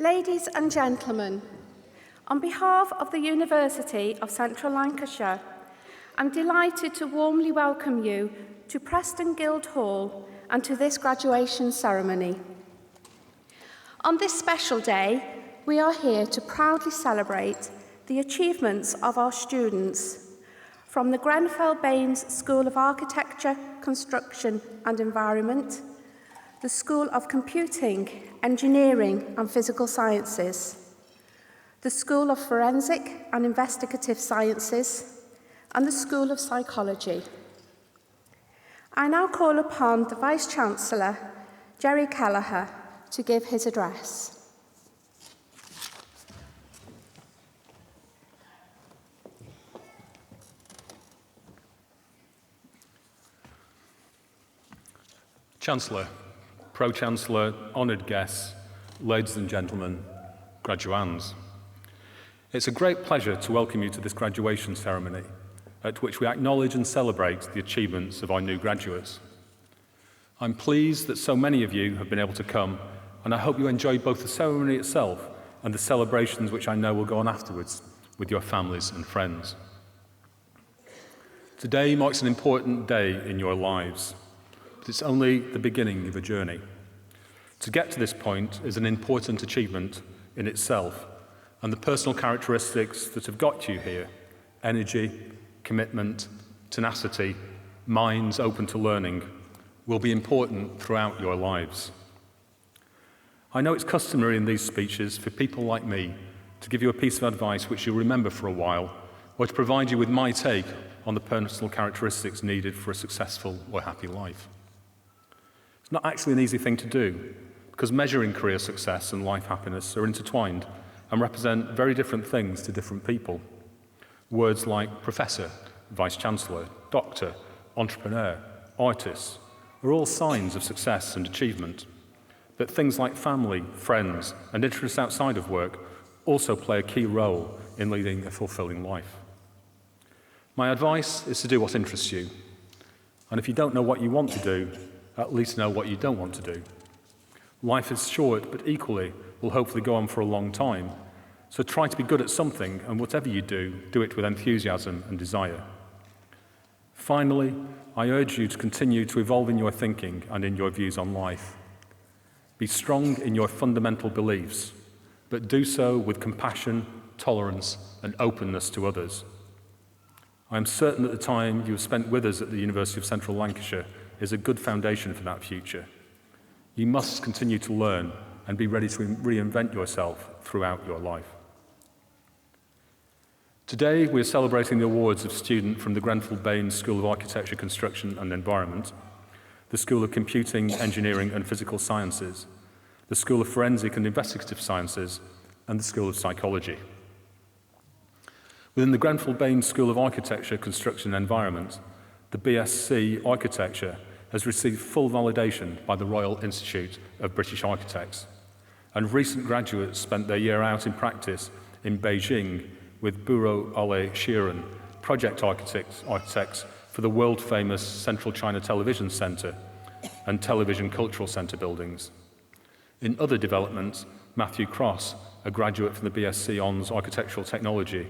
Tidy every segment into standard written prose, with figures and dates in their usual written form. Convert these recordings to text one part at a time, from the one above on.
Ladies and gentlemen, on behalf of the University of Central Lancashire, I'm delighted to warmly welcome you to Preston Guildhall and to this graduation ceremony. On this special day, we are here to proudly celebrate the achievements of our students from the Grenfell Baines School of Architecture, Construction and Environment, the School of Computing, Engineering and Physical Sciences, the School of Forensic and Investigative Sciences, and the School of Psychology. I now call upon the Vice-Chancellor, Jerry Kelleher, to give his address. Chancellor, Pro-Chancellor, honoured guests, ladies and gentlemen, graduands. It's a great pleasure to welcome you to this graduation ceremony, at which we acknowledge and celebrate the achievements of our new graduates. I'm pleased that so many of you have been able to come, and I hope you enjoy both the ceremony itself and the celebrations which I know will go on afterwards with your families and friends. Today marks an important day in your lives, but it's only the beginning of a journey. To get to this point is an important achievement in itself, and the personal characteristics that have got you here, energy, commitment, tenacity, minds open to learning, will be important throughout your lives. I know it's customary in these speeches for people like me to give you a piece of advice which you'll remember for a while, or to provide you with my take on the personal characteristics needed for a successful or happy life. It's not actually an easy thing to do, because measuring career success and life happiness are intertwined and represent very different things to different people. Words like professor, vice-chancellor, doctor, entrepreneur, artist are all signs of success and achievement. But things like family, friends, and interests outside of work also play a key role in leading a fulfilling life. My advice is to do what interests you. And if you don't know what you want to do, at least know what you don't want to do. Life is short, but equally will hopefully go on for a long time. So try to be good at something, and whatever you do, do it with enthusiasm and desire. Finally, I urge you to continue to evolve in your thinking and in your views on life. Be strong in your fundamental beliefs, but do so with compassion, tolerance, and openness to others. I am certain that the time you have spent with us at the University of Central Lancashire is a good foundation for that future. You must continue to learn and be ready to reinvent yourself throughout your life. Today, we are celebrating the awards of students from the Grenfell Baines School of Architecture, Construction and Environment, the School of Computing, Engineering and Physical Sciences, the School of Forensic and Investigative Sciences, and the School of Psychology. Within the Grenfell Baines School of Architecture, Construction and Environment, the BSc Architecture has received full validation by the Royal Institute of British Architects, and recent graduates spent their year out in practice in Beijing with Bureau Ole Sheeran, project architects for the world-famous Central China Television Centre and Television Cultural Centre buildings. In other developments, Matthew Cross, a graduate from the BSc Hons Architectural Technology,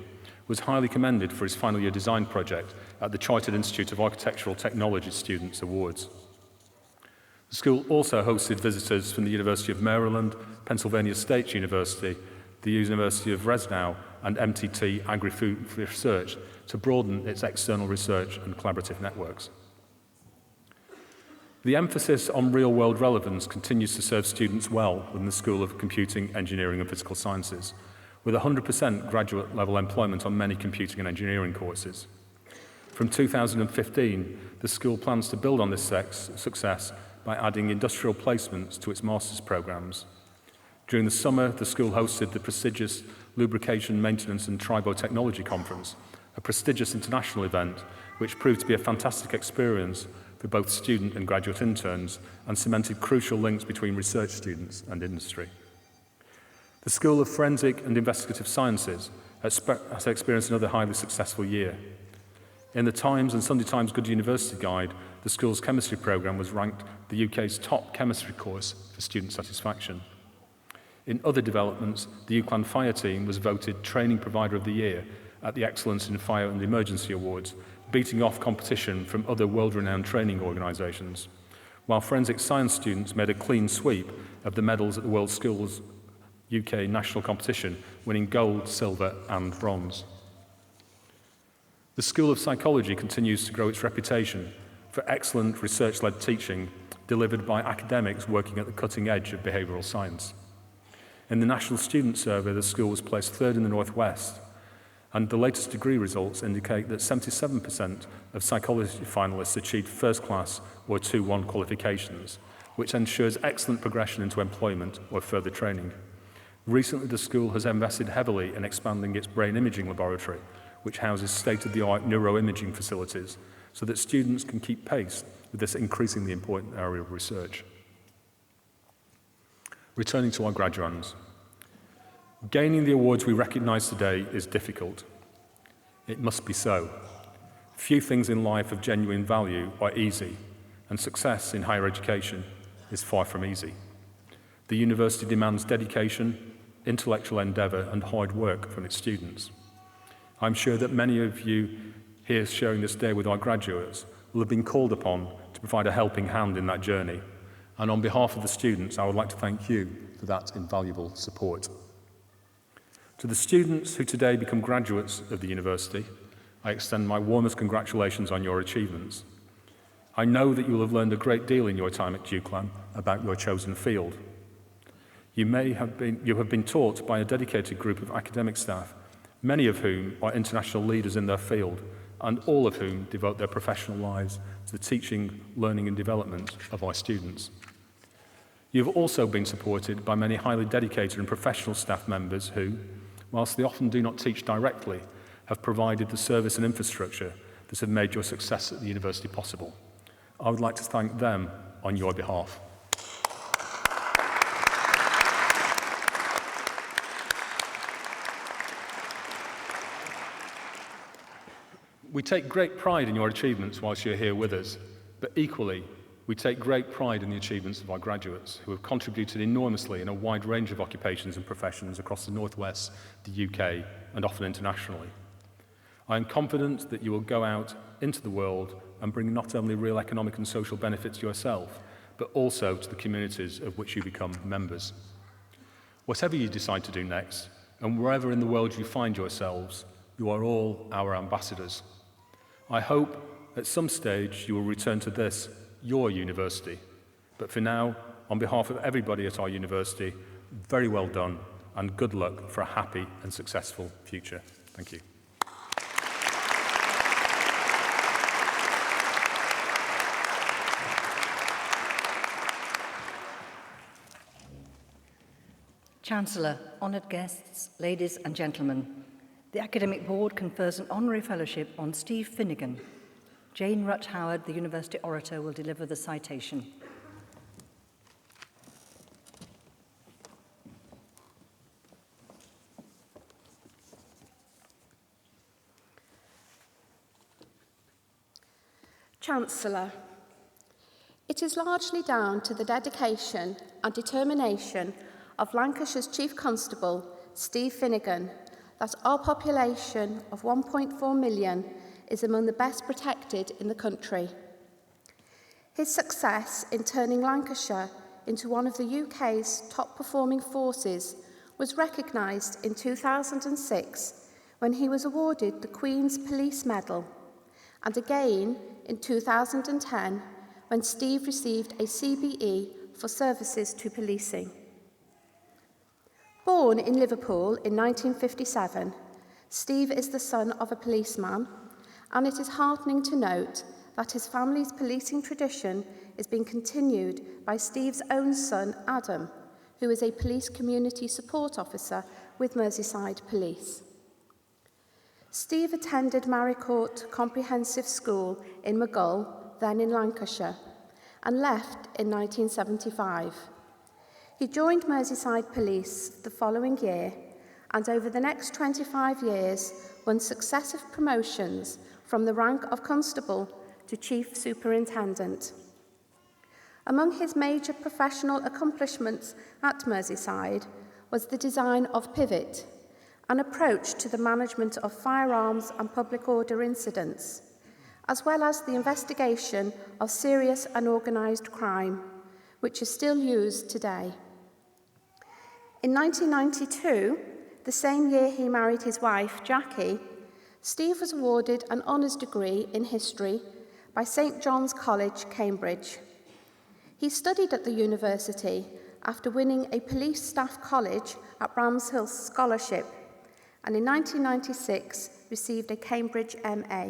was highly commended for his final year design project at the Chartered Institute of Architectural Technology Students Awards. The school also hosted visitors from the University of Maryland, Pennsylvania State University, the University of Breslau, and MTT Agri-Food Research to broaden its external research and collaborative networks. The emphasis on real-world relevance continues to serve students well within the School of Computing, Engineering and Physical Sciences, with 100% graduate-level employment on many computing and engineering courses. From 2015, the school plans to build on this success by adding industrial placements to its master's programs. During the summer, the school hosted the prestigious Lubrication, Maintenance and Tribotechnology Conference, a prestigious international event which proved to be a fantastic experience for both student and graduate interns and cemented crucial links between research students and industry. The School of Forensic and Investigative Sciences has experienced another highly successful year. In the Times and Sunday Times Good University Guide, the school's chemistry programme was ranked the UK's top chemistry course for student satisfaction. In other developments, the UCLan Fire Team was voted Training Provider of the Year at the Excellence in Fire and Emergency Awards, beating off competition from other world-renowned training organisations, while forensic science students made a clean sweep of the medals at the World Skills UK national competition, winning gold, silver and bronze. The School of Psychology continues to grow its reputation for excellent research-led teaching delivered by academics working at the cutting edge of behavioural science. In the National Student Survey, the school was placed third in the North West, and the latest degree results indicate that 77% of psychology finalists achieved first-class or 2-1 qualifications, which ensures excellent progression into employment or further training. Recently, the school has invested heavily in expanding its brain imaging laboratory, which houses state-of-the-art neuroimaging facilities, so that students can keep pace with this increasingly important area of research. Returning to our graduands. Gaining the awards we recognise today is difficult. It must be so. Few things in life of genuine value are easy, and success in higher education is far from easy. The university demands dedication, intellectual endeavour and hard work from its students. I'm sure that many of you here sharing this day with our graduates will have been called upon to provide a helping hand in that journey. And on behalf of the students, I would like to thank you for that invaluable support. To the students who today become graduates of the university, I extend my warmest congratulations on your achievements. I know that you will have learned a great deal in your time at UCLan about your chosen field. You have been taught by a dedicated group of academic staff, many of whom are international leaders in their field, and all of whom devote their professional lives to the teaching, learning and development of our students. You have also been supported by many highly dedicated and professional staff members who, whilst they often do not teach directly, have provided the service and infrastructure that have made your success at the university possible. I would like to thank them on your behalf. We take great pride in your achievements whilst you're here with us, but equally, we take great pride in the achievements of our graduates who have contributed enormously in a wide range of occupations and professions across the North West, the UK, and often internationally. I am confident that you will go out into the world and bring not only real economic and social benefits to yourself, but also to the communities of which you become members. Whatever you decide to do next, and wherever in the world you find yourselves, you are all our ambassadors. I hope at some stage you will return to this, your university. But for now, on behalf of everybody at our university, very well done and good luck for a happy and successful future. Thank you. Chancellor, honoured guests, ladies and gentlemen, the Academic Board confers an honorary fellowship on Steve Finnegan. Jane Rutt-Howard, the University Orator, will deliver the citation. Chancellor, it is largely down to the dedication and determination of Lancashire's Chief Constable, Steve Finnegan, that our population of 1.4 million is among the best protected in the country. His success in turning Lancashire into one of the UK's top performing forces was recognised in 2006 when he was awarded the Queen's Police Medal, and again in 2010 when Steve received a CBE for services to policing. Born in Liverpool in 1957, Steve is the son of a policeman, and it is heartening to note that his family's policing tradition is being continued by Steve's own son, Adam, who is a police community support officer with Merseyside Police. Steve attended Maricourt Comprehensive School in Maghull, then in Lancashire, and left in 1975. He joined Merseyside Police the following year, and over the next 25 years won successive promotions from the rank of Constable to Chief Superintendent. Among his major professional accomplishments at Merseyside was the design of Pivot, an approach to the management of firearms and public order incidents, as well as the investigation of serious and organised crime, which is still used today. In 1992, the same year he married his wife, Jackie, Steve was awarded an honours degree in history by St John's College, Cambridge. He studied at the university after winning a police staff college at Bramshill scholarship, and in 1996 received a Cambridge MA.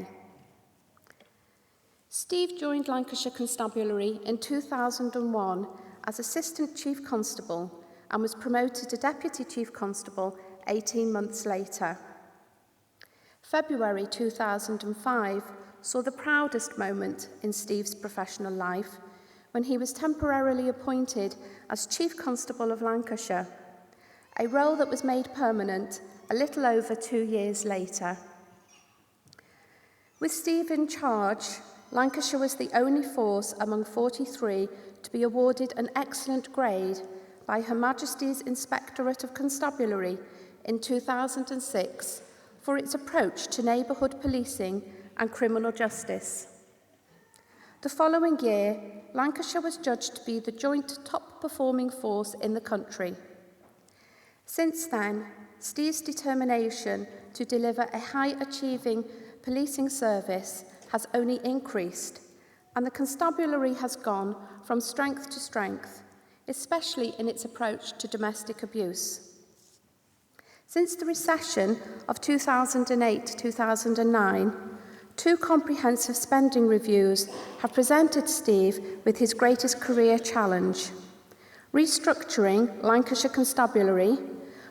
Steve joined Lancashire Constabulary in 2001 as Assistant Chief Constable and was promoted to Deputy Chief Constable 18 months later. February 2005 saw the proudest moment in Steve's professional life when he was temporarily appointed as Chief Constable of Lancashire, a role that was made permanent a little over 2 years later. With Steve in charge, Lancashire was the only force among 43 to be awarded an excellent grade by Her Majesty's Inspectorate of Constabulary in 2006 for its approach to neighbourhood policing and criminal justice. The following year, Lancashire was judged to be the joint top-performing force in the country. Since then, Steve's determination to deliver a high-achieving policing service has only increased, and the constabulary has gone from strength to strength, especially in its approach to domestic abuse. Since the recession of 2008-2009, 2 comprehensive spending reviews have presented Steve with his greatest career challenge: restructuring Lancashire Constabulary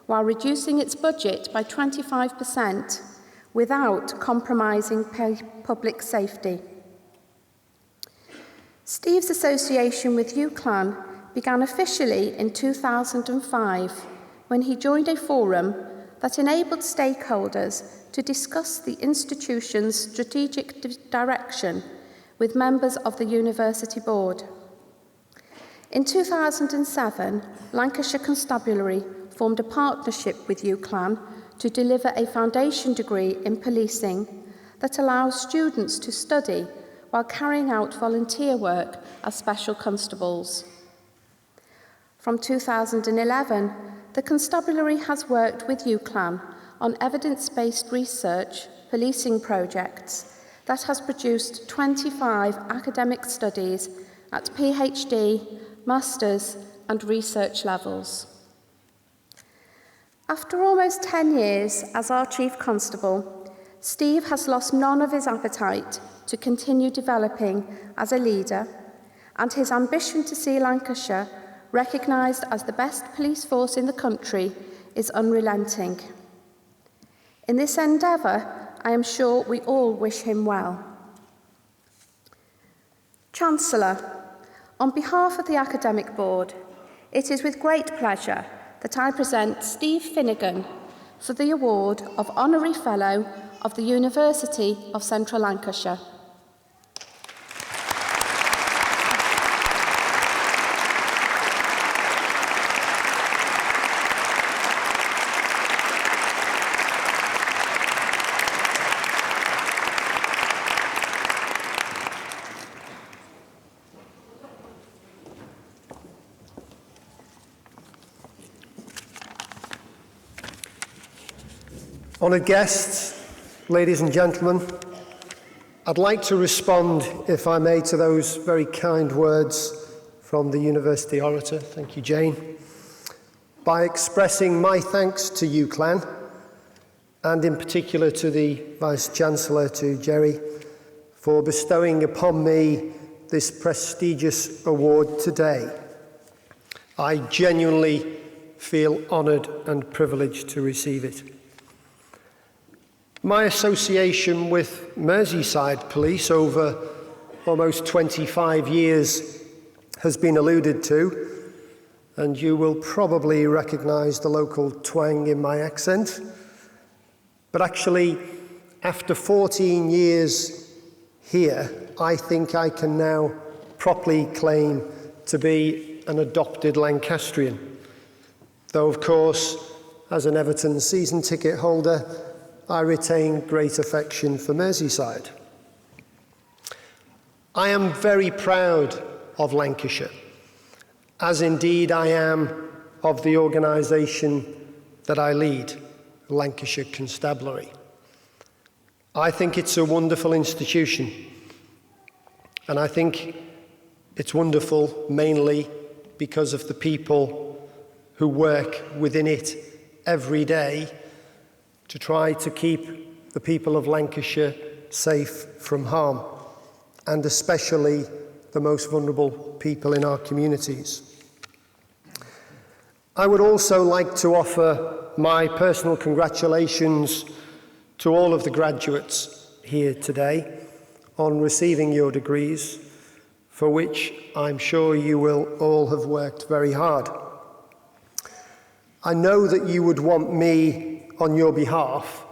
while reducing its budget by 25% without compromising public safety. Steve's association with UCLan began officially in 2005 when he joined a forum that enabled stakeholders to discuss the institution's strategic direction with members of the University Board. In 2007, Lancashire Constabulary formed a partnership with UCLan to deliver a foundation degree in policing that allows students to study while carrying out volunteer work as special constables. From 2011, the Constabulary has worked with UCLan on evidence-based research policing projects that has produced 25 academic studies at PhD, Masters and research levels. After almost 10 years as our Chief Constable, Steve has lost none of his appetite to continue developing as a leader, and his ambition to see Lancashire recognised as the best police force in the country is unrelenting. In this endeavour, I am sure we all wish him well. Chancellor, on behalf of the Academic Board, it is with great pleasure that I present Steve Finnegan for the award of Honorary Fellow of the University of Central Lancashire. Honoured guests, ladies and gentlemen, I'd like to respond, if I may, to those very kind words from the University Orator, thank you Jane, by expressing my thanks to UCLan, and in particular to the Vice-Chancellor, to Jerry, for bestowing upon me this prestigious award today. I genuinely feel honoured and privileged to receive it. My association with Merseyside Police over almost 25 years has been alluded to, and you will probably recognise the local twang in my accent. But actually, after 14 years here, I think I can now properly claim to be an adopted Lancastrian. though of course, as an Everton season ticket holder, I retain great affection for Merseyside. I am very proud of Lancashire, as indeed I am of the organisation that I lead, Lancashire Constabulary. I think it's a wonderful institution, and I think it's wonderful mainly because of the people who work within it every day to try to keep the people of Lancashire safe from harm, and especially the most vulnerable people in our communities. I would also like to offer my personal congratulations to all of the graduates here today on receiving your degrees, for which I'm sure you will all have worked very hard. I know that you would want me, on your behalf,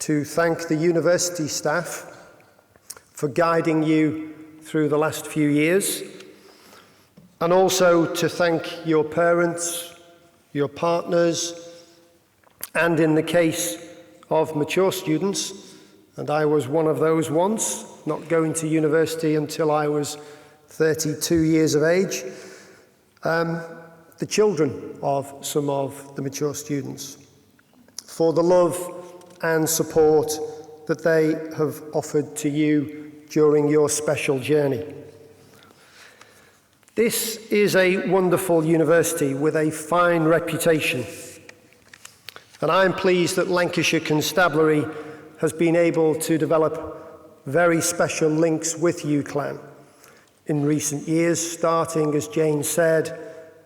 to thank the university staff for guiding you through the last few years, and also to thank your parents, your partners, and in the case of mature students, and I was one of those once, not going to university until I was 32 years of age, the children of some of the mature students, for the love and support that they have offered to you during your special journey. This is a wonderful university with a fine reputation, and I'm pleased that Lancashire Constabulary has been able to develop very special links with UCLan in recent years, starting, as Jane said,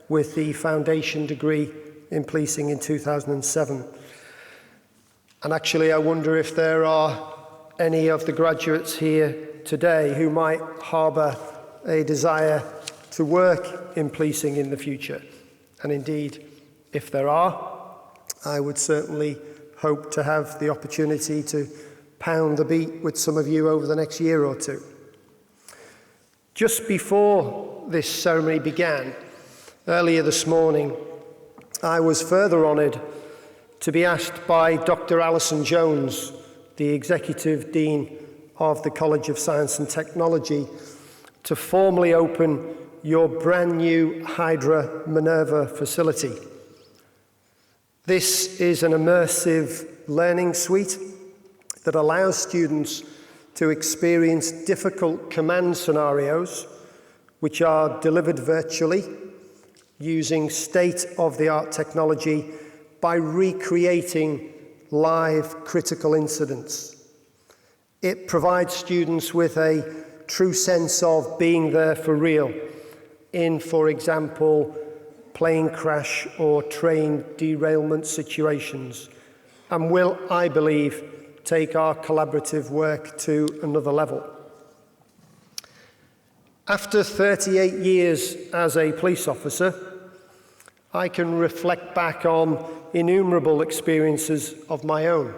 with the foundation degree in policing in 2007. And actually, I wonder if there are any of the graduates here today who might harbour a desire to work in policing in the future. And indeed, if there are, I would certainly hope to have the opportunity to pound the beat with some of you over the next year or two. Just before this ceremony began, earlier this morning, I was further honoured to be asked by Dr. Alison Jones, the Executive Dean of the College of Science and Technology, to formally open your brand new Hydra Minerva facility. This is an immersive learning suite that allows students to experience difficult command scenarios which are delivered virtually using state-of-the-art technology by recreating live critical incidents. It provides students with a true sense of being there for real in, for example, plane crash or train derailment situations, and will, I believe, take our collaborative work to another level. After 38 years as a police officer, I can reflect back on innumerable experiences of my own.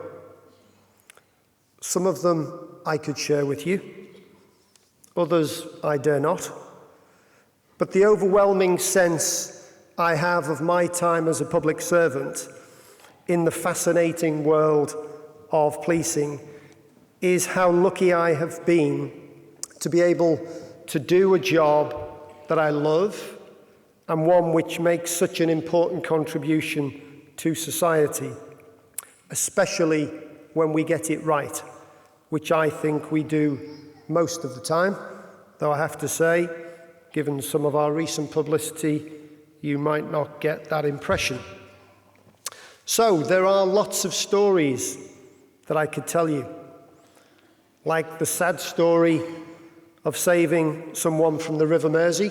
Some of them I could share with you, others I dare not. But the overwhelming sense I have of my time as a public servant in the fascinating world of policing is how lucky I have been to be able to do a job that I love and one which makes such an important contribution to society, especially when we get it right, which I think we do most of the time, though I have to say, given some of our recent publicity, you might not get that impression. So there are lots of stories that I could tell you, like the sad story of saving someone from the River Mersey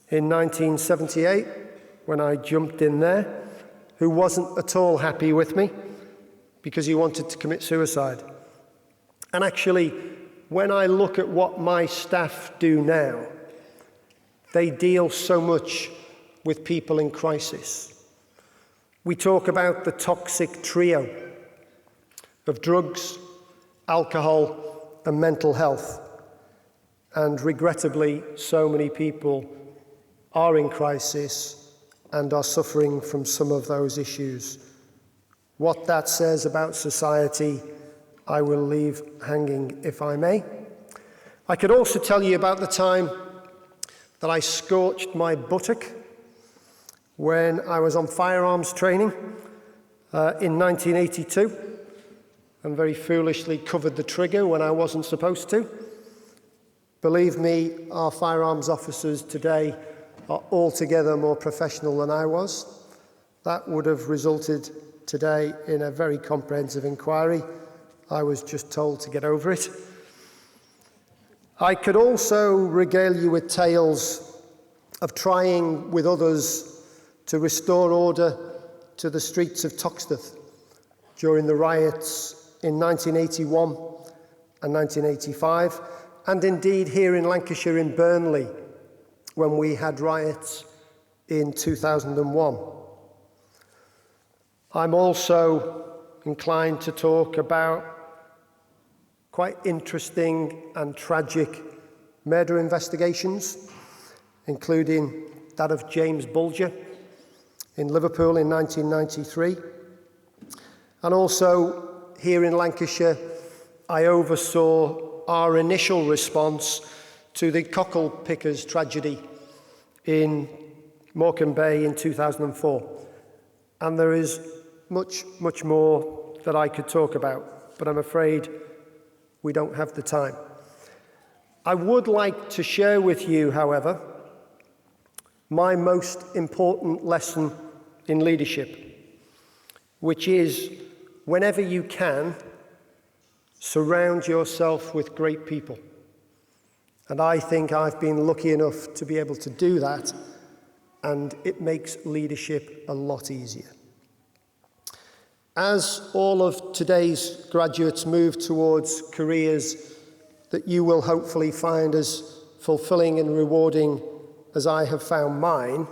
in 1978, when I jumped in there, who wasn't at all happy with me because he wanted to commit suicide. And actually, when I look at what my staff do now, they deal so much with people in crisis. We talk about the toxic trio of drugs, alcohol, and mental health. And regrettably, so many people are in crisis and are suffering from some of those issues. What that says about society, I will leave hanging, if I may. I could also tell you about the time that I scorched my buttock when I was on firearms training in 1982 and very foolishly covered the trigger when I wasn't supposed to. Believe me, our firearms officers today are altogether more professional than I was. That would have resulted today in a very comprehensive inquiry. I was just told to get over it. I could also regale you with tales of trying with others to restore order to the streets of Toxteth during the riots in 1981 and 1985, and indeed here in Lancashire in Burnley when we had riots in 2001. I'm also inclined to talk about quite interesting and tragic murder investigations, including that of James Bulger in Liverpool in 1993. And also here in Lancashire, I oversaw our initial response to the cockle pickers tragedy in Morecambe Bay in 2004. And there is much, much more that I could talk about, but I'm afraid we don't have the time. I would like to share with you, however, my most important lesson in leadership, which is whenever you can, surround yourself with great people. And I think I've been lucky enough to be able to do that, and it makes leadership a lot easier. As all of today's graduates move towards careers that you will hopefully find as fulfilling and rewarding as I have found mine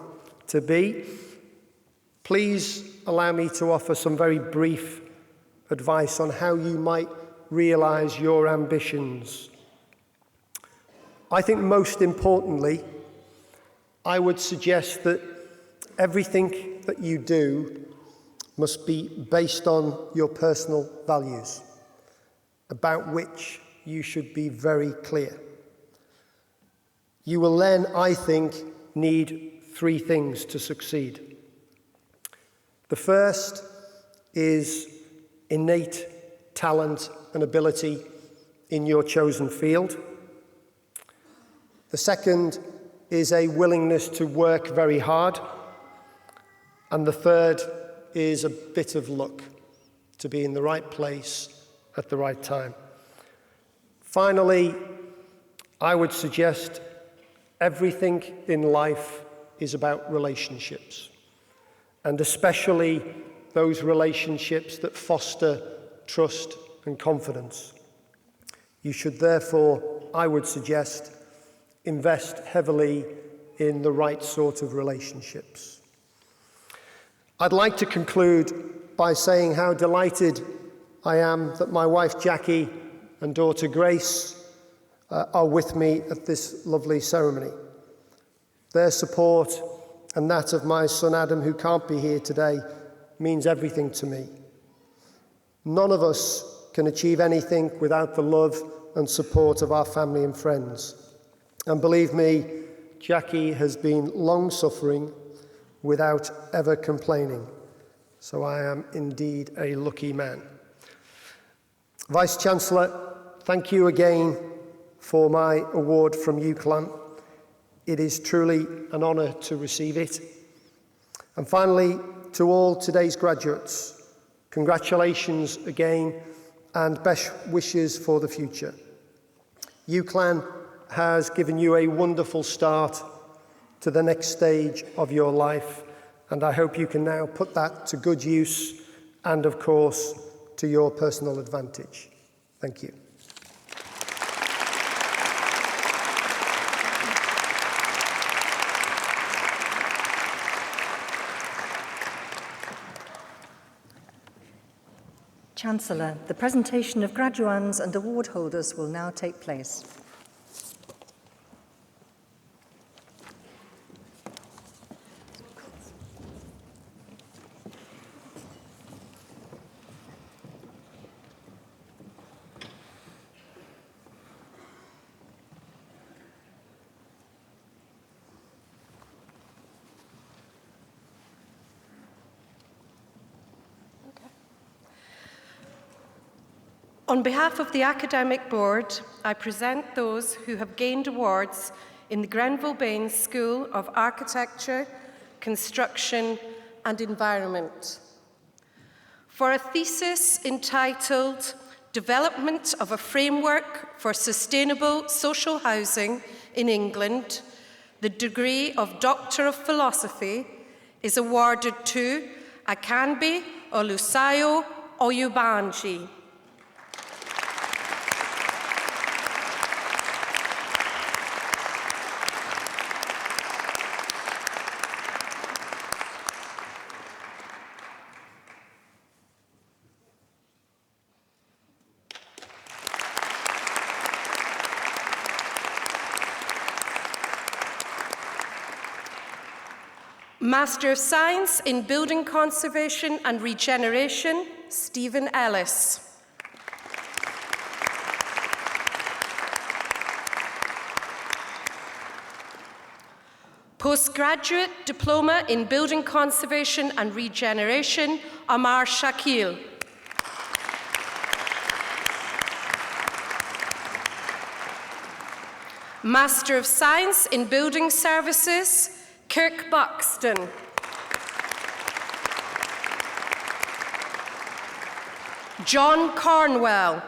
to be, please allow me to offer some very brief advice on how you might realize your ambitions. I think most importantly, I would suggest that everything that you do must be based on your personal values, about which you should be very clear. You will then, I think, need three things to succeed. The first is innate talent and ability in your chosen field. The second is a willingness to work very hard. And the third is a bit of luck, to be in the right place at the right time. Finally, I would suggest everything in life is about relationships, and especially those relationships that foster trust and confidence. You should therefore, I would suggest, invest heavily in the right sort of relationships. I'd like to conclude by saying how delighted I am that my wife Jackie and daughter Grace are with me at this lovely ceremony. Their support and that of my son Adam, who can't be here today, means everything to me. None of us can achieve anything without the love and support of our family and friends. And believe me, Jackie has been long-suffering without ever complaining. So I am indeed a lucky man. Vice-Chancellor, thank you again for my award from UCLan. It is truly an honour to receive it. And finally, to all today's graduates, congratulations again and best wishes for the future. UCLan has given you a wonderful start to the next stage of your life, and I hope you can now put that to good use and, of course, to your personal advantage. Thank you. Chancellor, the presentation of graduands and award holders will now take place. On behalf of the Academic Board, I present those who have gained awards in the Grenville Baines School of Architecture, Construction and Environment. For a thesis entitled Development of a Framework for Sustainable Social Housing in England, the degree of Doctor of Philosophy is awarded to Akanbi Olusayo Oyubanji. Master of Science in Building Conservation and Regeneration, Stephen Ellis. Postgraduate Diploma in Building Conservation and Regeneration, Amar Shakil. Master of Science in Building Services, Kirk Buxton. John Cornwell.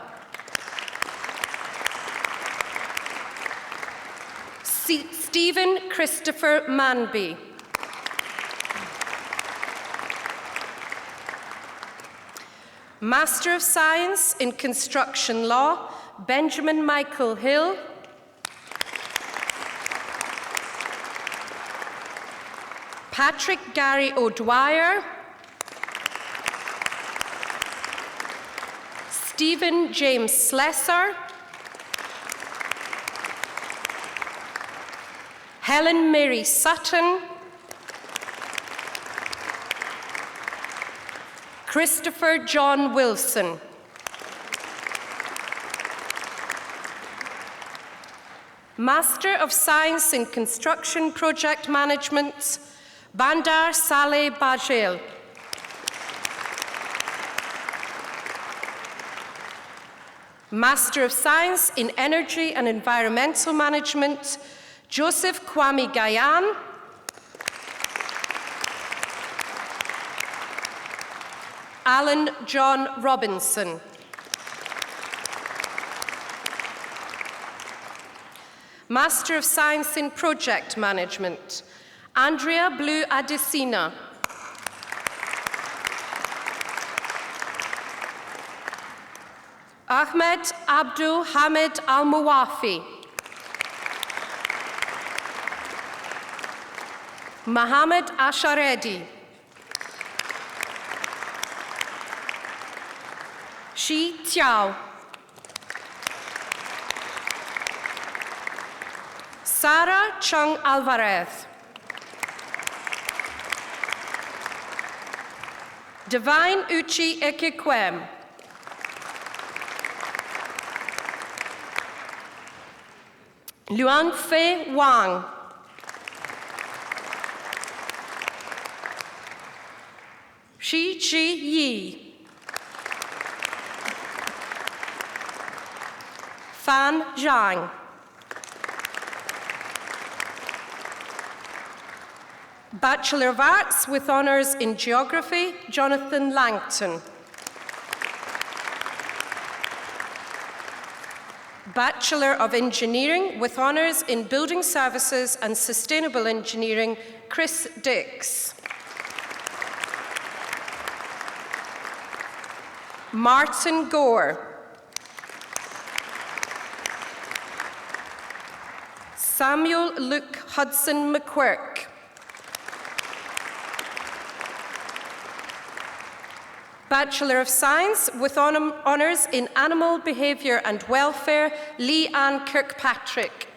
Stephen Christopher Manby. Master of Science in Construction Law, Benjamin Michael Hill. Patrick Gary O'Dwyer. Stephen James Slessor. Helen Mary Sutton. Christopher John Wilson. Master of Science in Construction Project Management, Bandar Saleh Bajel. Master of Science in Energy and Environmental Management, Joseph Kwame Gayan. Alan John Robinson. Master of Science in Project Management, Andrea Blue Adesina. Ahmed Abdul Hamid Al-Muwafi. Mohammed Asharedi. Shi Tiao. Sarah Chung Alvarez. Divine Uchi Ekekwem. Luan Fei Wang. Shi Chi Yi. Fan Zhang. Bachelor of Arts with Honours in Geography, Jonathan Langton. Bachelor of Engineering with Honours in Building Services and Sustainable Engineering, Chris Dix. Martin Gore. Samuel Luke Hudson McQuirk. Bachelor of Science with Honours in Animal Behaviour and Welfare, Lee Ann Kirkpatrick.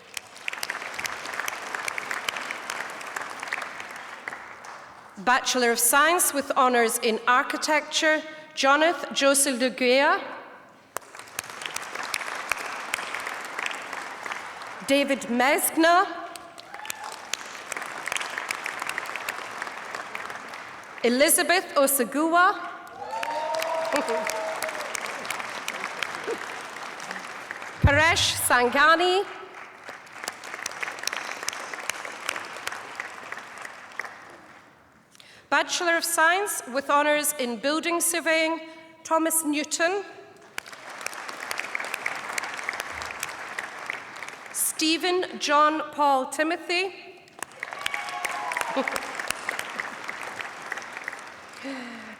Bachelor of Science with Honours in Architecture, Jonathan Joseph Luguea. David Mesgna. Elizabeth Osaguwa. Paresh Sangani. Bachelor of Science with honours in Building Surveying, Thomas Newton. Stephen John Paul Timothy.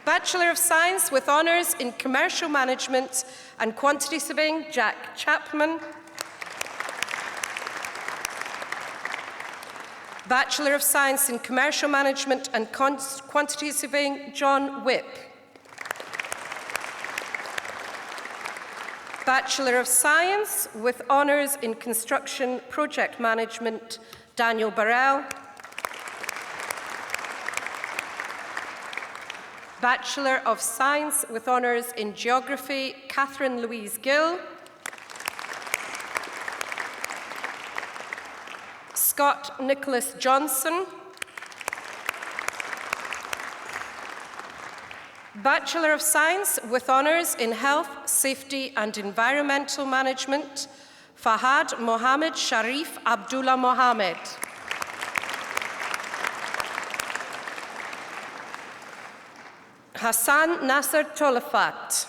Bachelor of Science with honours in Commercial Management and Quantity Surveying, Jack Chapman. Bachelor of Science in Commercial Management and Quantity Surveying, John Whip. Bachelor of Science with honours in Construction Project Management, Daniel Burrell. Bachelor of Science with honours in Geography, Catherine Louise Gill. Scott Nicholas Johnson. Bachelor of Science with honours in Health, Safety and Environmental Management, Fahad Mohammed Sharif Abdullah Mohammed. Hassan Nasser Tolafat.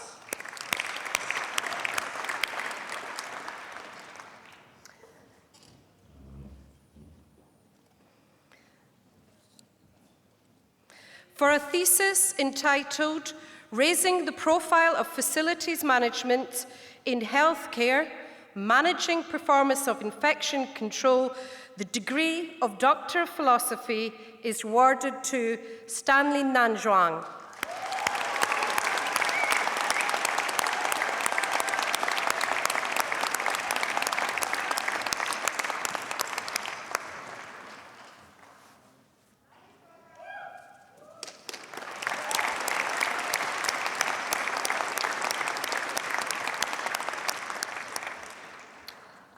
For a thesis entitled Raising the Profile of Facilities Management in Healthcare, Managing Performance of Infection Control, the degree of Doctor of Philosophy is awarded to Stanley Nanzhuang.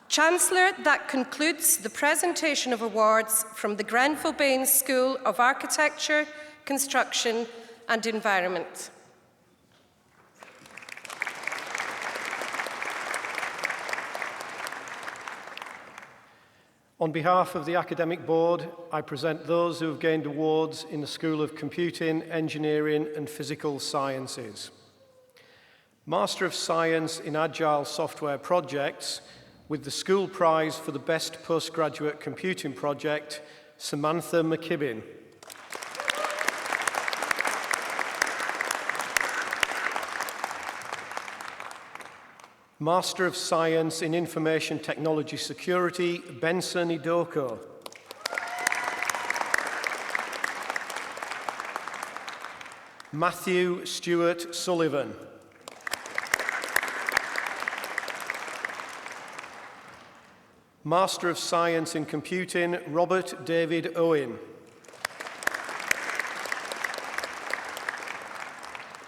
Chancellor, that concludes the presentation of awards from the Grenville Baines School of Architecture, Construction and Environment. On behalf of the Academic Board, I present those who have gained awards in the School of Computing, Engineering and Physical Sciences. Master of Science in Agile Software Projects, with the School Prize for the Best Postgraduate Computing Project, Samantha McKibbin. Master of Science in Information Technology Security, Benson Idoko. Matthew Stewart Sullivan. Master of Science in Computing, Robert David Owen.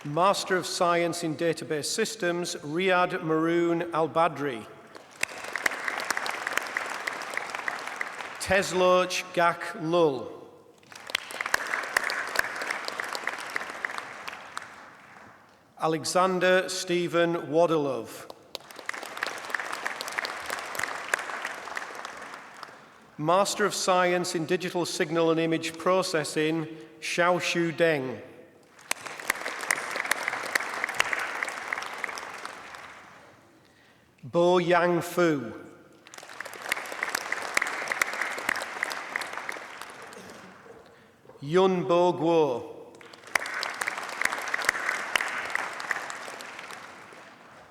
Master of Science in Database Systems, Riyad Maroon Al-Badri. Tesloch Gak Lul. Alexander Stephen Wadelov. Master of Science in Digital Signal and Image Processing, Xiaoshu Deng. Bo Yang Fu. Yun Bo Guo.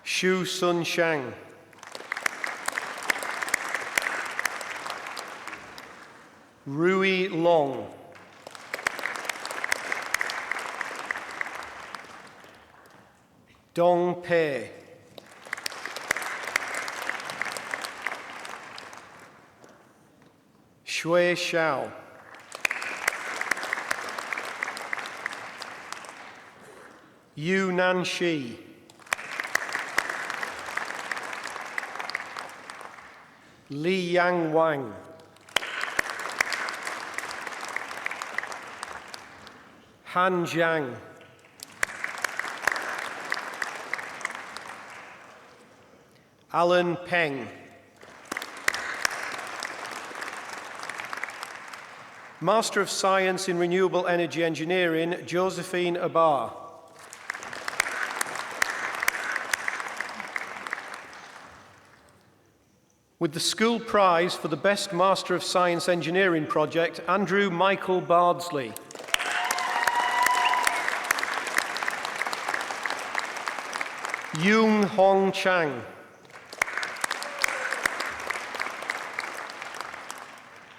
Xu Sun Shang. Rui Long. Dong Pei. Shui Xiao. Yu Nanxi. Li Yang Wang. Han Jiang. Alan Peng. Master of Science in Renewable Energy Engineering, Josephine Abar. With the school prize for the Best Master of Science Engineering project, Andrew Michael Bardsley. Yung Hong Chang.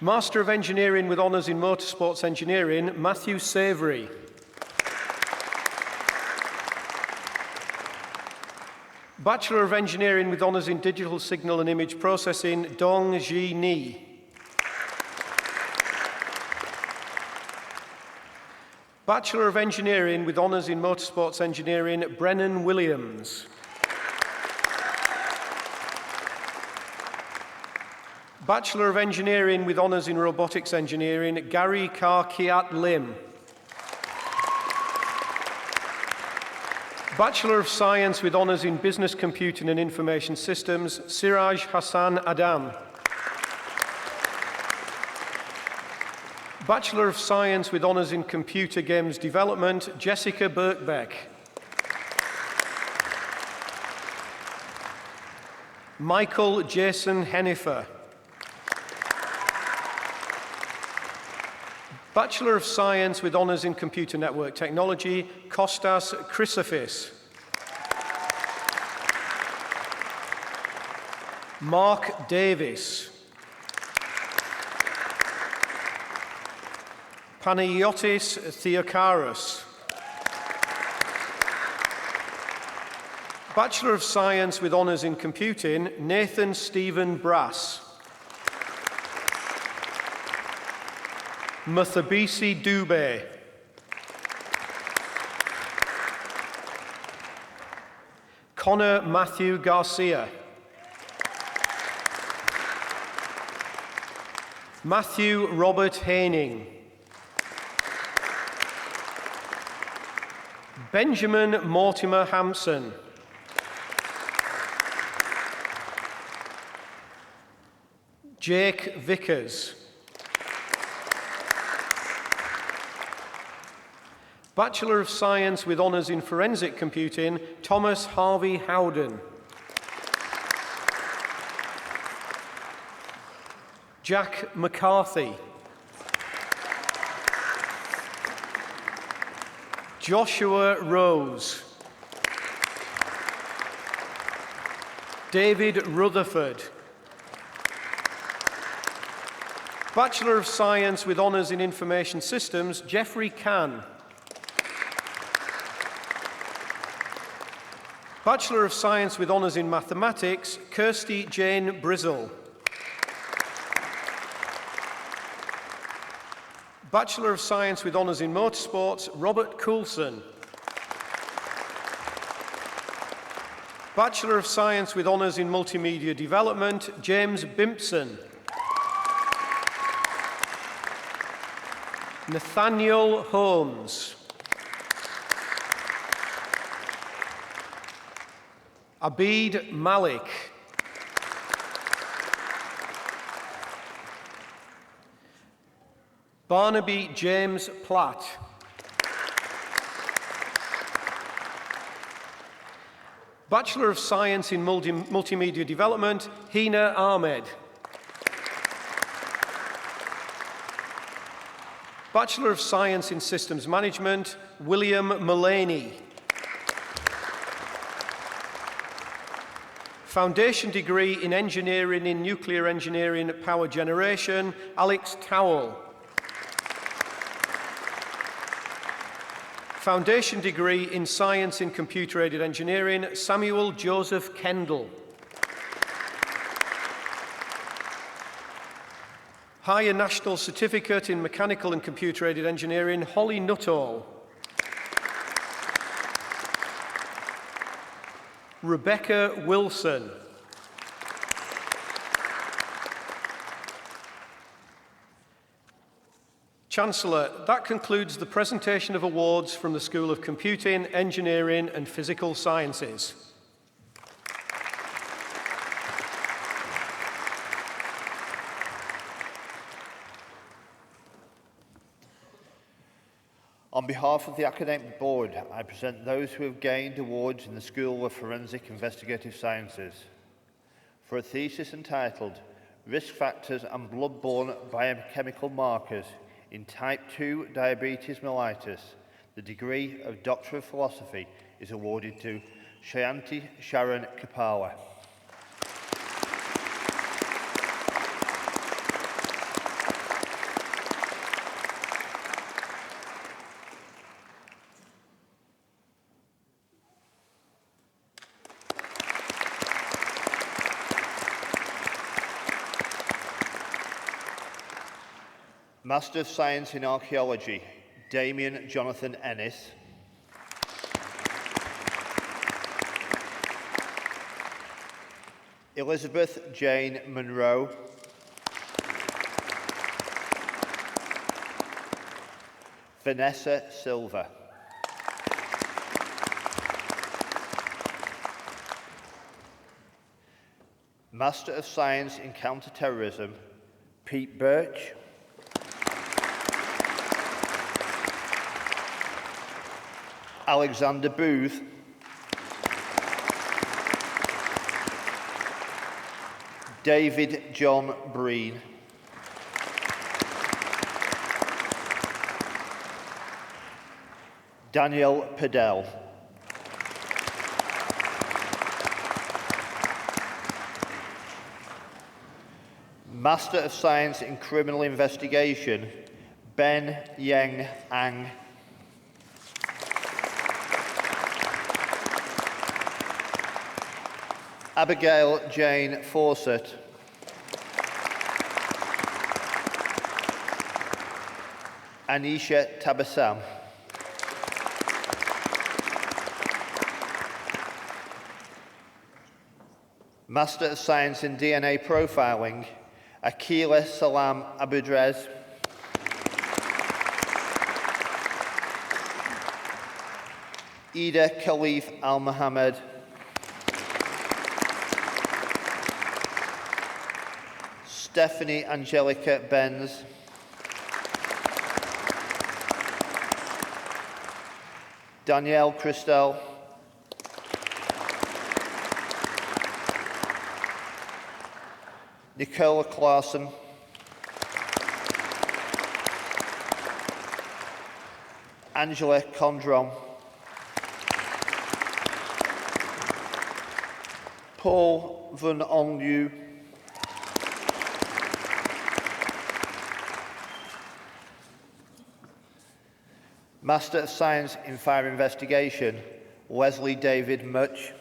Master of Engineering with Honours in Motorsports Engineering, Matthew Savory. Bachelor of Engineering with Honours in Digital Signal and Image Processing, Dong Ji Ni. Bachelor of Engineering with Honours in Motorsports Engineering, Brennan Williams. Bachelor of Engineering with Honours in Robotics Engineering, Gary Kar Kiat Lim. Bachelor of Science with Honours in Business Computing and Information Systems, Siraj Hassan Adam. Bachelor of Science with Honours in Computer Games Development, Jessica Birkbeck. Michael Jason Hennifer. Bachelor of Science with Honours in Computer Network Technology, Kostas Chrysofis. Mark Davis. Panagiotis Theokaros. Bachelor of Science with Honours in Computing, Nathan Stephen Brass. Mathabisi Dube. Connor Matthew Garcia. Matthew Robert Haining. Benjamin Mortimer Hampson. Jake Vickers. Bachelor of Science with Honours in Forensic Computing, Thomas Harvey Howden. Jack McCarthy. Joshua Rose. David Rutherford. Bachelor of Science with Honours in Information Systems, Jeffrey Cann. Bachelor of Science with Honours in Mathematics, Kirsty Jane Brizzle. Bachelor of Science with Honours in Motorsports, Robert Coulson. Bachelor of Science with Honours in Multimedia Development, James Bimpson. Nathaniel Holmes. Abid Malik. Barnaby James Platt. Bachelor of Science in Multimedia Development, Hina Ahmed. Bachelor of Science in Systems Management, William Mullaney. Foundation degree in Engineering in Nuclear Engineering Power Generation, Alex Towell. Foundation degree in Science in Computer-Aided Engineering, Samuel Joseph Kendall. Higher National Certificate in Mechanical and Computer-Aided Engineering, Holly Nuttall. Rebecca Wilson. Chancellor, that concludes the presentation of awards from the School of Computing, Engineering and Physical Sciences. On behalf of the Academic Board, I present those who have gained awards in the School of Forensic Investigative Sciences for a thesis entitled Risk Factors and Blood-Borne Biochemical Markers in Type 2 Diabetes Mellitus. The degree of Doctor of Philosophy is awarded to Shayanti Sharon Kapala. Master of Science in Archaeology, Damien Jonathan Ennis. Elizabeth Jane Monroe. Vanessa Silva. Master of Science in Counter-Terrorism, Pete Birch. Alexander Booth. David John Breen. Daniel Padell. Master of Science in Criminal Investigation, Ben Yeng Ang. Abigail Jane Fawcett. Anisha Tabassam. Master of Science in DNA Profiling, Akila Salam Abudrez. Ida Khalif Al-Mohammed. Stephanie Angelica Benz. Danielle Christel. Nicola Clarson. Angela Condron. Paul Van Onliu. Master of Science in Fire Investigation, Wesley David Much.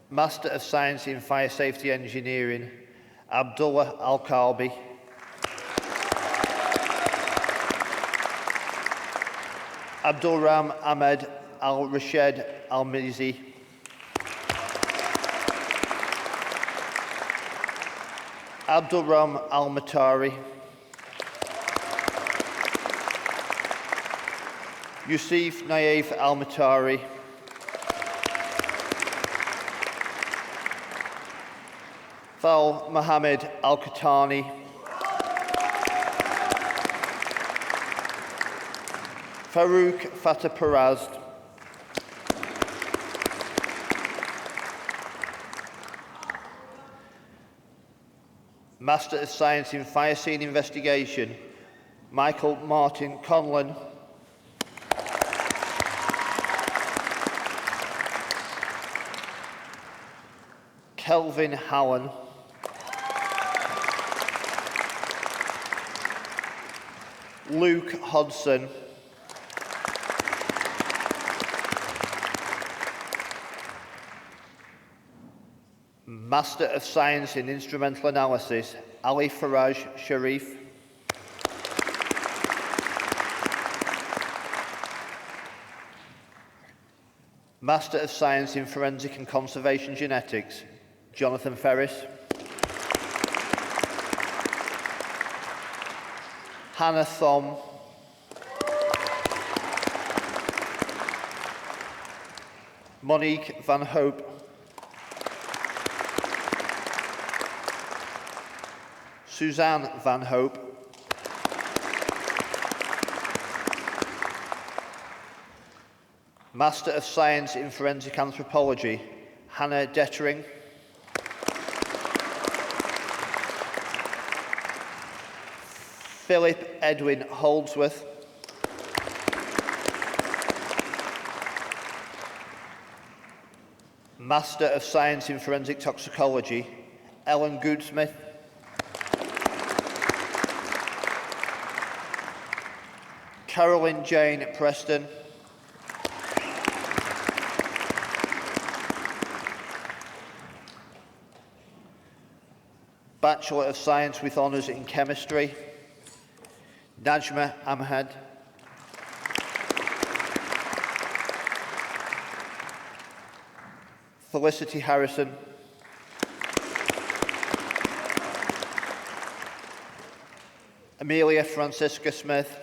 Master of Science in Fire Safety Engineering, Abdullah Al-Kalbi. Abdulram Ahmed Al-Rashed Al-Mizi. Abdulram Al-Matari. Yusuf Naif Al-Matari. Thal Mohammed Al-Qatani. Farouk Fatah Paraz. Master of Science in Fire Scene Investigation, Michael Martin Conlon. Kelvin Howan. Luke Hodson. Master of Science in Instrumental Analysis, Ali Faraj Sharif. Master of Science in Forensic and Conservation Genetics, Jonathan Ferris. Hannah Thom. Monique Van Hope. Suzanne Van Hope, Master of Science in Forensic Anthropology, Hannah Dettering, Philip Edwin Holdsworth, Master of Science in Forensic Toxicology, Ellen Goodsmith, Carolyn Jane Preston, Bachelor of Science with Honours in Chemistry, Najma Ahmed, Felicity Harrison, Amelia Francisca Smith,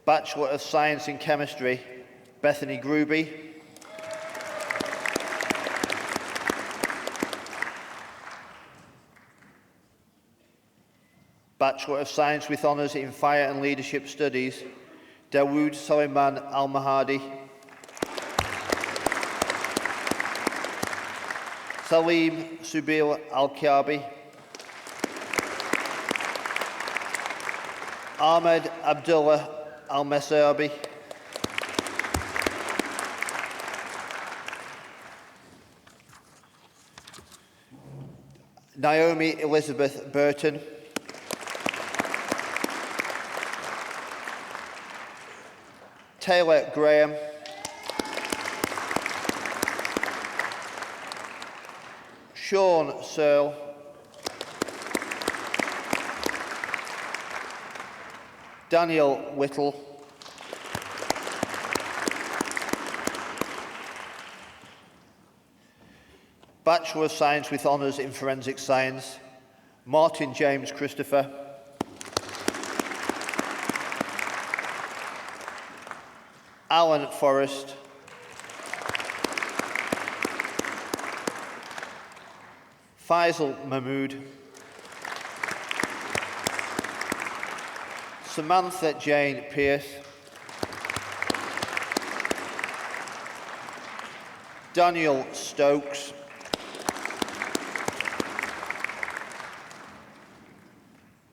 Bachelor of Science in Chemistry, Bethany Gruby, Bachelor of Science with Honours in Fire and Leadership Studies, Dawood Suleiman Al-Mahadi, Salim Subil Al-Kiabi, Ahmed Abdullah Al-Mesabi, Naomi Elizabeth Burton, Taylor Graham, Sean Searle, Daniel Whittle, Bachelor of Science with Honours in Forensic Science, Martin James Christopher, Alan Forrest, Faisal Mahmood, Samantha Jane Pierce, Daniel Stokes,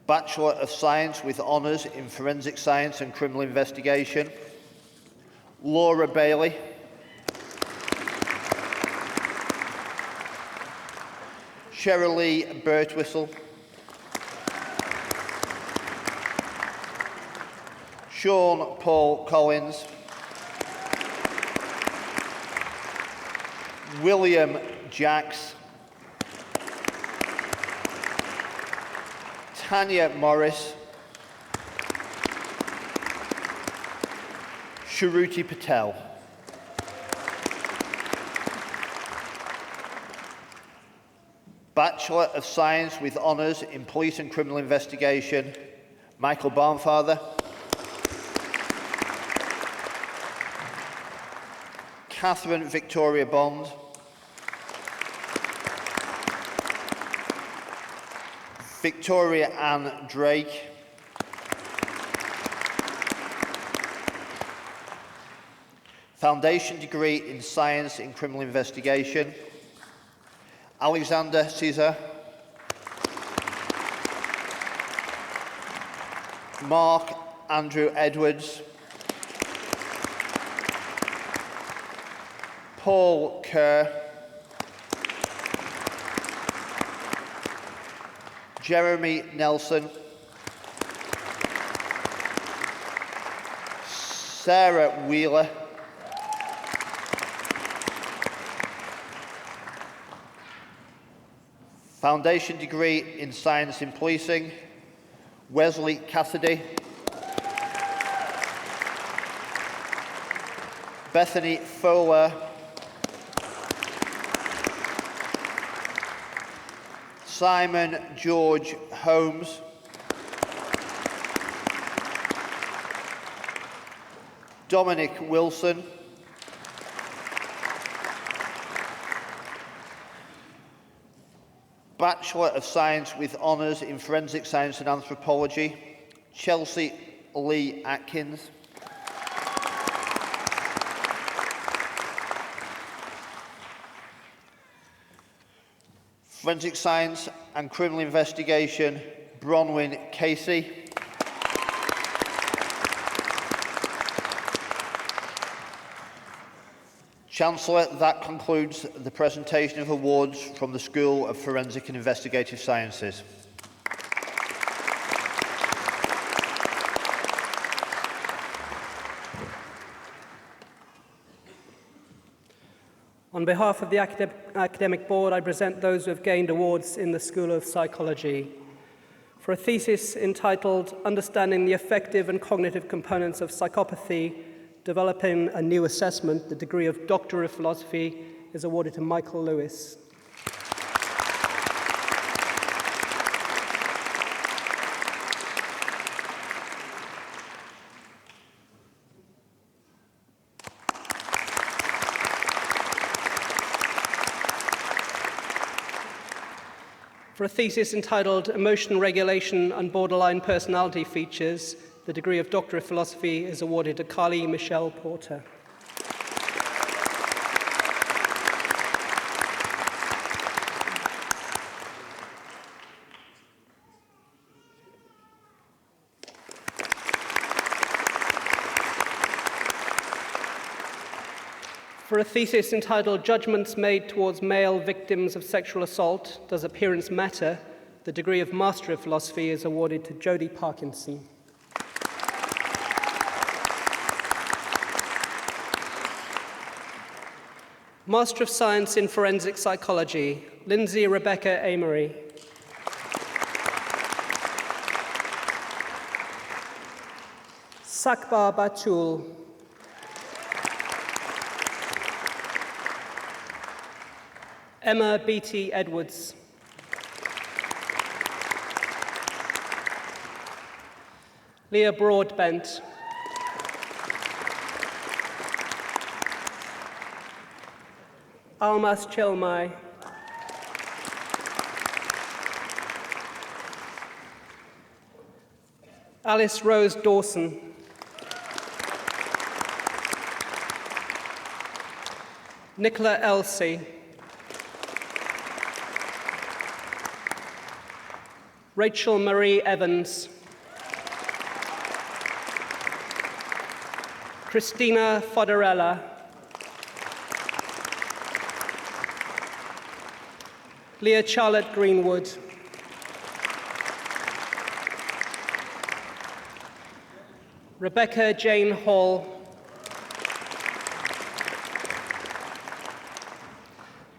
Bachelor of Science with Honours in Forensic Science and Criminal Investigation, Laura Bailey, Sheryl Birtwistle, Sean Paul Collins, William Jacks, Tanya Morris, Shruti Patel. Bachelor of Science with Honours in Police and Criminal Investigation, Michael Barnfather. Catherine Victoria Bond. Victoria Ann Drake. Foundation degree in Science in Criminal Investigation, Alexander Caesar. Mark Andrew Edwards. Paul Kerr. Jeremy Nelson. Sarah Wheeler. Foundation degree in Science in Policing, Wesley Cassidy. Bethany Fowler. Simon George Holmes. Dominic Wilson. Bachelor of Science with Honours in Forensic Science and Anthropology, Chelsea Lee Atkins. Forensic Science and Criminal Investigation, Bronwyn Casey. Chancellor, that concludes the presentation of awards from the School of Forensic and Investigative Sciences. On behalf of the Academic Board, I present those who have gained awards in the School of Psychology for a thesis entitled Understanding the Affective and Cognitive Components of Psychopathy, Developing a New Assessment. The degree of Doctor of Philosophy is awarded to Michael Lewis. For a thesis entitled Emotion Regulation and Borderline Personality Features, the degree of Doctor of Philosophy is awarded to Carly Michelle Porter. For a thesis entitled Judgments Made Towards Male Victims of Sexual Assault, Does Appearance Matter? The degree of Master of Philosophy is awarded to Jodie Parkinson. Master of Science in Forensic Psychology, Lindsay Rebecca Amory. Sakbar Batul. Emma Beattie Edwards. Leah Broadbent. Almas Chilmai. Alice Rose Dawson. Nicola Elsey. Rachel Marie Evans. Christina Fodarella. Leah Charlotte Greenwood. Rebecca Jane Hall.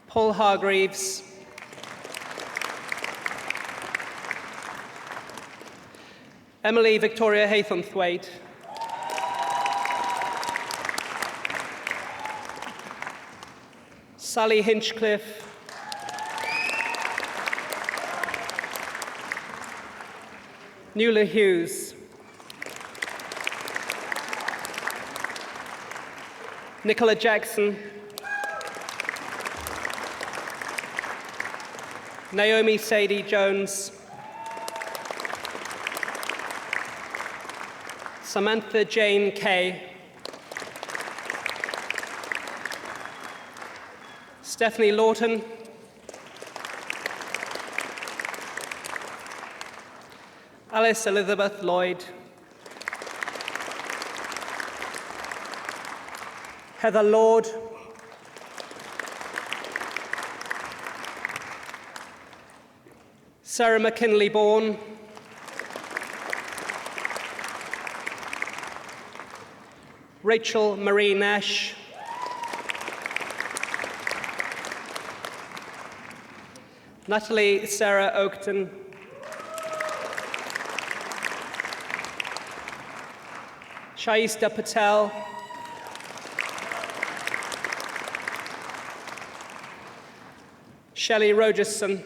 Paul Hargreaves. Emily Victoria Haythornthwaite. Sally Hinchcliffe. Nuala Hughes. Nicola Jackson. Naomi Sadie Jones. Samantha Jane Kay. Stephanie Lawton. Alice Elizabeth Lloyd. Heather Lord. Sarah McKinley Bourne. Rachel Marie Nash. Natalie Sarah Oakton. Shaista Patel. Shelley Rogerson.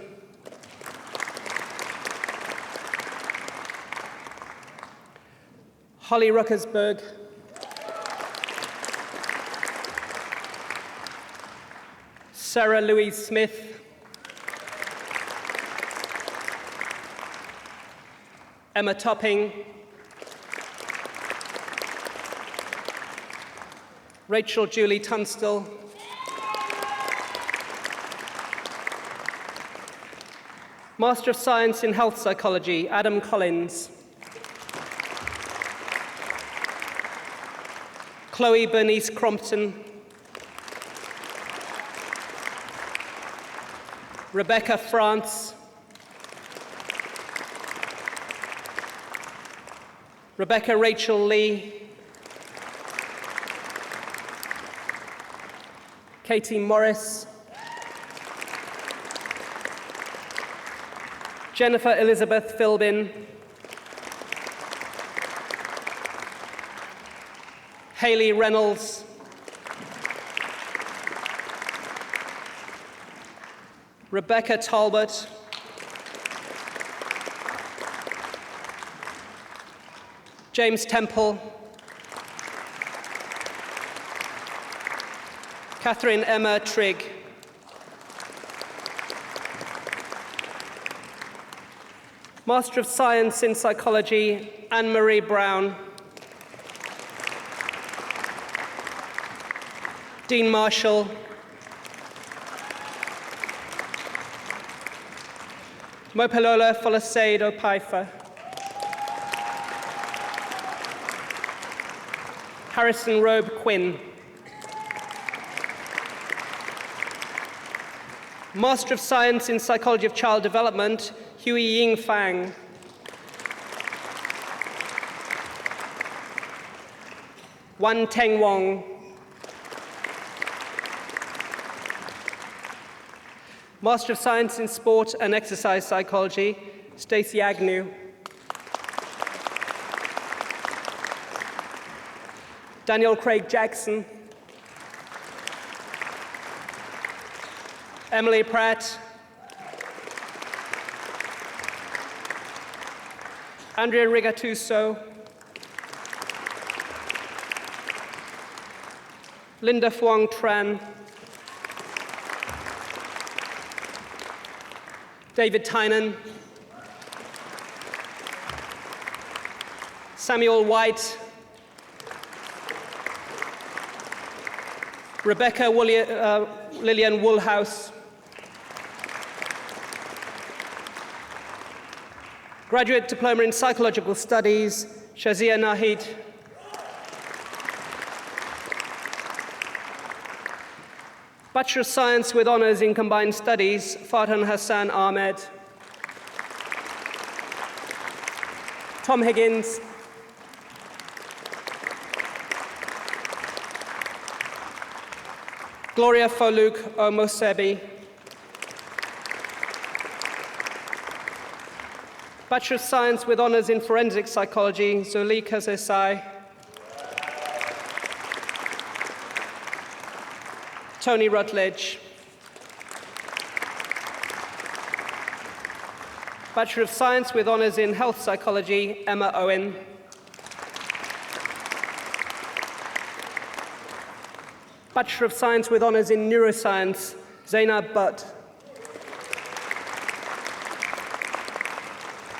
Holly Ruckersberg. Sarah Louise Smith. Emma Topping, Rachel Julie Tunstall, Master of Science in Health Psychology, Adam Collins, Chloe Bernice Crompton, Rebecca France, Rebecca Rachel Lee, Katie Morris, Jennifer Elizabeth Philbin, Hayley Reynolds, Rebecca Talbot, James Temple, Catherine Emma Trigg, Master of Science in Psychology, Anne-Marie Brown, Dean Marshall, Mopalola Folasade Opaifa, Harrison Robe Quinn, Master of Science in Psychology of Child Development, Hui Ying Fang, Wan Teng Wong, Master of Science in Sport and Exercise Psychology, Stacey Agnew, Daniel Craig Jackson, Emily Pratt, Andrea Rigatuso, Linda Phuong Tran, David Tynan, Samuel White, Rebecca Lillian Woolhouse, Graduate Diploma in Psychological Studies, Shazia Nahid, Bachelor of Science with Honours in Combined Studies, Farhan Hassan Ahmed, Tom Higgins, Gloria Foluk Omosebi, Bachelor of Science with Honours in Forensic Psychology, Zulika Zesai, Tony Rutledge, Bachelor of Science with Honours in Health Psychology, Emma Owen, Bachelor of Science with Honours in Neuroscience, Zainab Butt,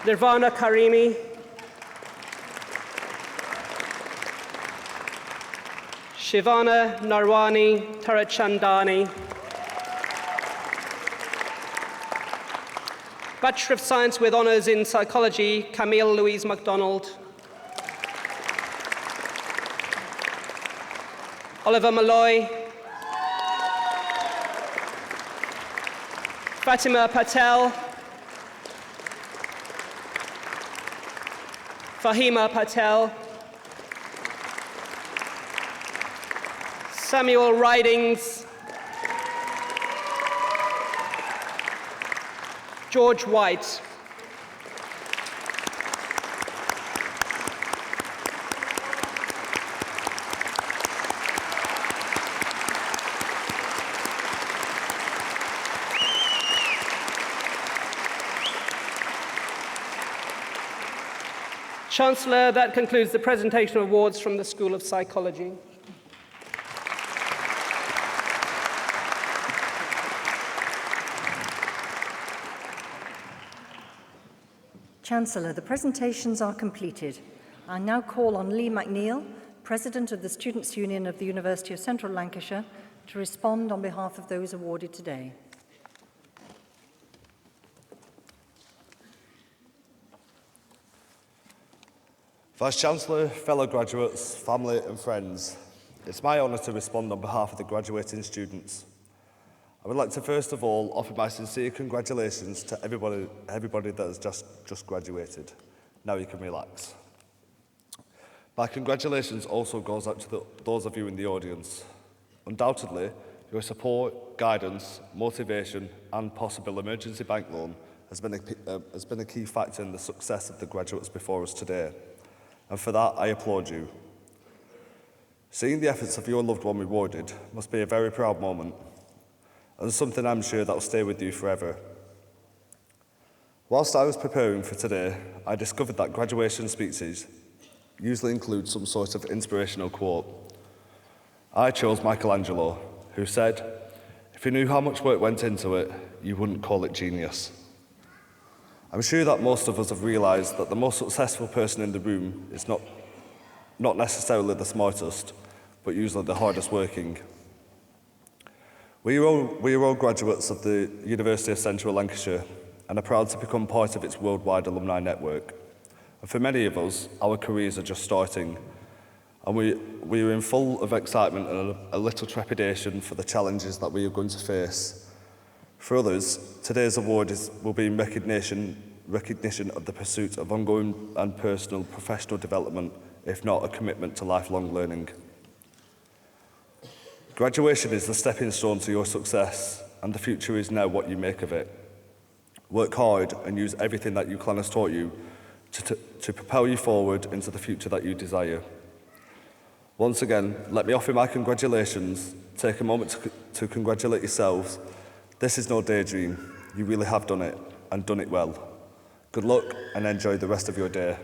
Nirvana Karimi, Shivana Narwani Tarachandani, Bachelor of Science with Honours in Psychology, Camille Louise MacDonald, Oliver Malloy, Fatima Patel, Fahima Patel, Samuel Ridings, George White, Chancellor, that concludes the presentation of awards from the School of Psychology. Chancellor, the presentations are completed. I now call on Lee McNeill, President of the Students' Union of the University of Central Lancashire, to respond on behalf of those awarded today. Vice-Chancellor, fellow graduates, family and friends, it's my honour to respond on behalf of the graduating students. I would like to first of all offer my sincere congratulations to everybody that has just graduated. Now you can relax. My congratulations also goes out to those of you in the audience. Undoubtedly, your support, guidance, motivation and possible emergency bank loan has been a key factor in the success of the graduates before us today. And for that, I applaud you. Seeing the efforts of your loved one rewarded must be a very proud moment, and something I'm sure that will stay with you forever. Whilst I was preparing for today, I discovered that graduation speeches usually include some sort of inspirational quote. I chose Michelangelo, who said, "If you knew how much work went into it, you wouldn't call it genius." I'm sure that most of us have realised that the most successful person in the room is not necessarily the smartest, but usually the hardest working. We are all graduates of the University of Central Lancashire and are proud to become part of its worldwide alumni network. And for many of us, our careers are just starting, and we are in full of excitement and a little trepidation for the challenges that we are going to face. For others, today's award will be in recognition of the pursuit of ongoing and personal professional development, if not a commitment to lifelong learning. Graduation is the stepping stone to your success, and the future is now what you make of it. Work hard and use everything that UCLan has taught you to propel you forward into the future that you desire. Once again, let me offer my congratulations. Take a moment to congratulate yourselves. This is no daydream. You really have done it, and done it well. Good luck and enjoy the rest of your day.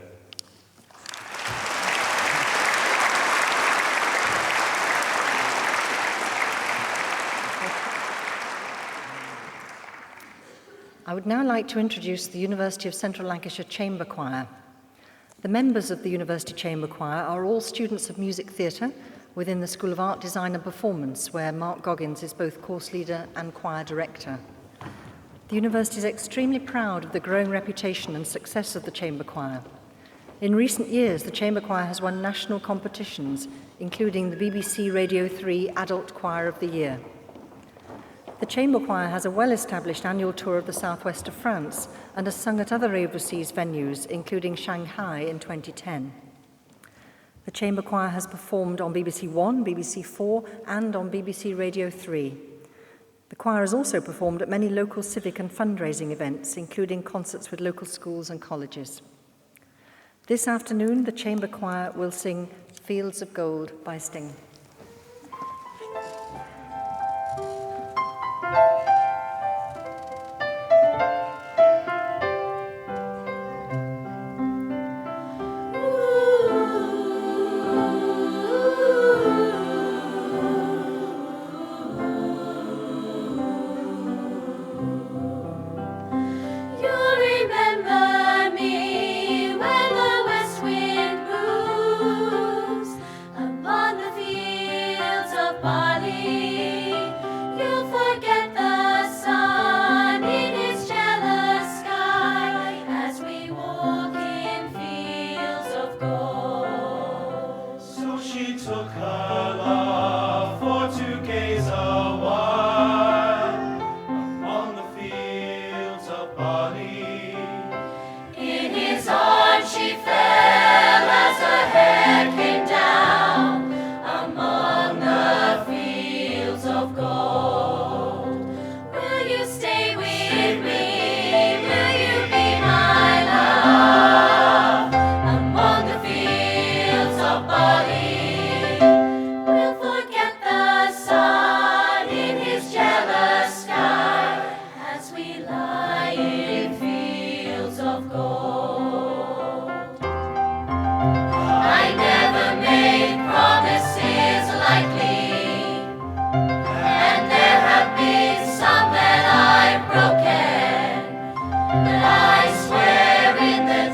I would now like to introduce the University of Central Lancashire Chamber Choir. The members of the University Chamber Choir are all students of music theatre within the School of Art, Design and Performance, where Mark Goggins is both course leader and choir director. The university is extremely proud of the growing reputation and success of the Chamber Choir. In recent years, the Chamber Choir has won national competitions, including the BBC Radio 3 Adult Choir of the Year. The Chamber Choir has a well-established annual tour of the southwest of France and has sung at other overseas venues, including Shanghai in 2010. The Chamber Choir has performed on BBC One, BBC 4 and on BBC Radio 3. The choir has also performed at many local civic and fundraising events, including concerts with local schools and colleges. This afternoon, the Chamber Choir will sing Fields of Gold by Sting. But I swear in the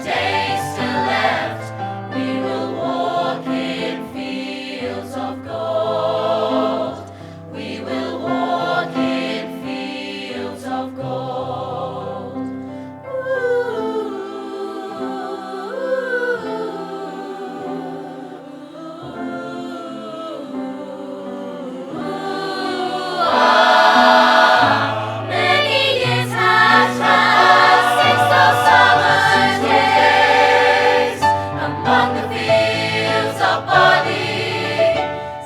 among the fields of barley.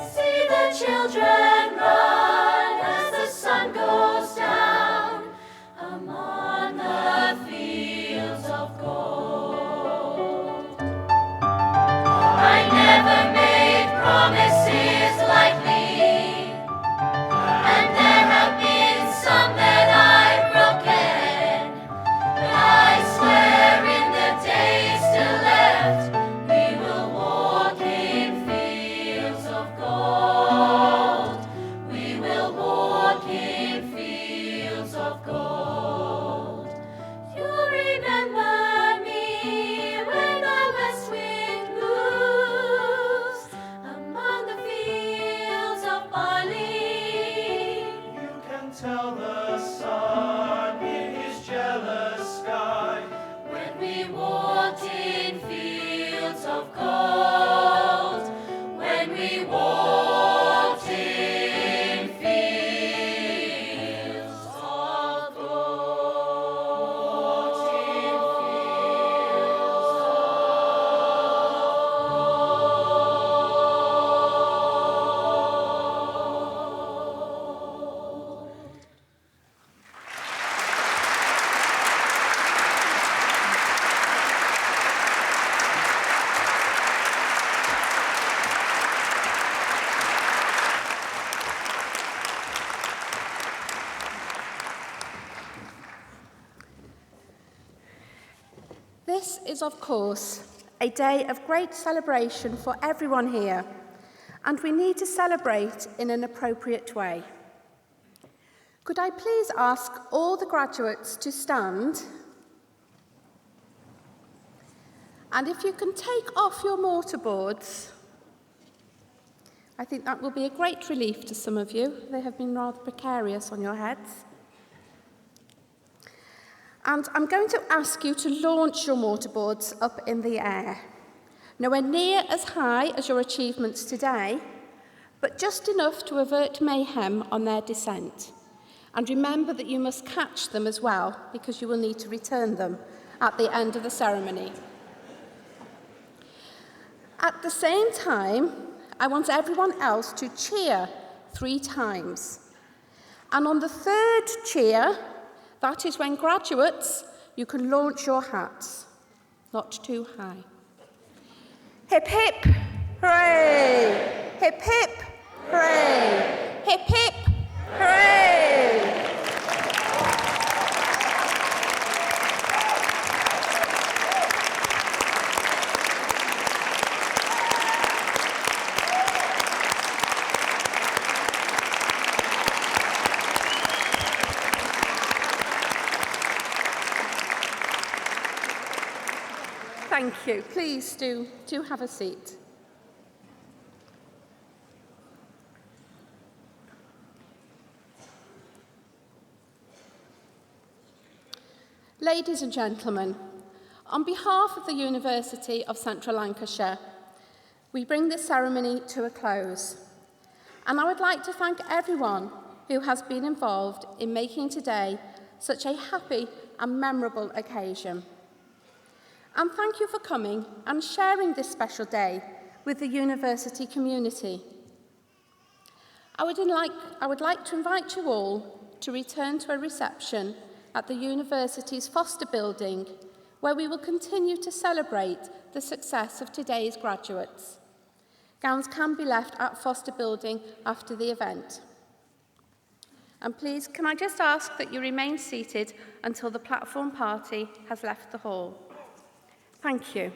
See the children run as the sun goes down among the fields of gold. I never made promises lightly, and there have been some that I've broken. But I swear in the days still left, we will walk in fields of gold. We will walk in fields of gold. You remember me when the west wind moves among the fields of barley. You can tell the sun in his jealous sky. When we walked in fields of gold, when we walked in fields of gold, in fields of gold. This is, of course, a day of great celebration for everyone here, and we need to celebrate in an appropriate way. Could I please ask all the graduates to stand? And if you can take off your mortarboards, I think that will be a great relief to some of you. They have been rather precarious on your heads. And I'm going to ask you to launch your mortarboards up in the air. Nowhere near as high as your achievements today, but just enough to avert mayhem on their descent. And remember that you must catch them as well, because you will need to return them at the end of the ceremony. At the same time, I want everyone else to cheer 3 times. And on the third cheer, that is when graduates, you can launch your hats, not too high. Hip, hip, hooray! Hip, hip, hooray! Hip, hip, hooray! Thank you. Please do have a seat. Ladies and gentlemen, on behalf of the University of Central Lancashire, we bring this ceremony to a close. And I would like to thank everyone who has been involved in making today such a happy and memorable occasion. And thank you for coming and sharing this special day with the university community. I would like to invite you all to return to a reception at the university's Foster building, where we will continue to celebrate the success of today's graduates. Gowns can be left at Foster building after the event. And please, can I just ask that you remain seated until the platform party has left the hall? Thank you.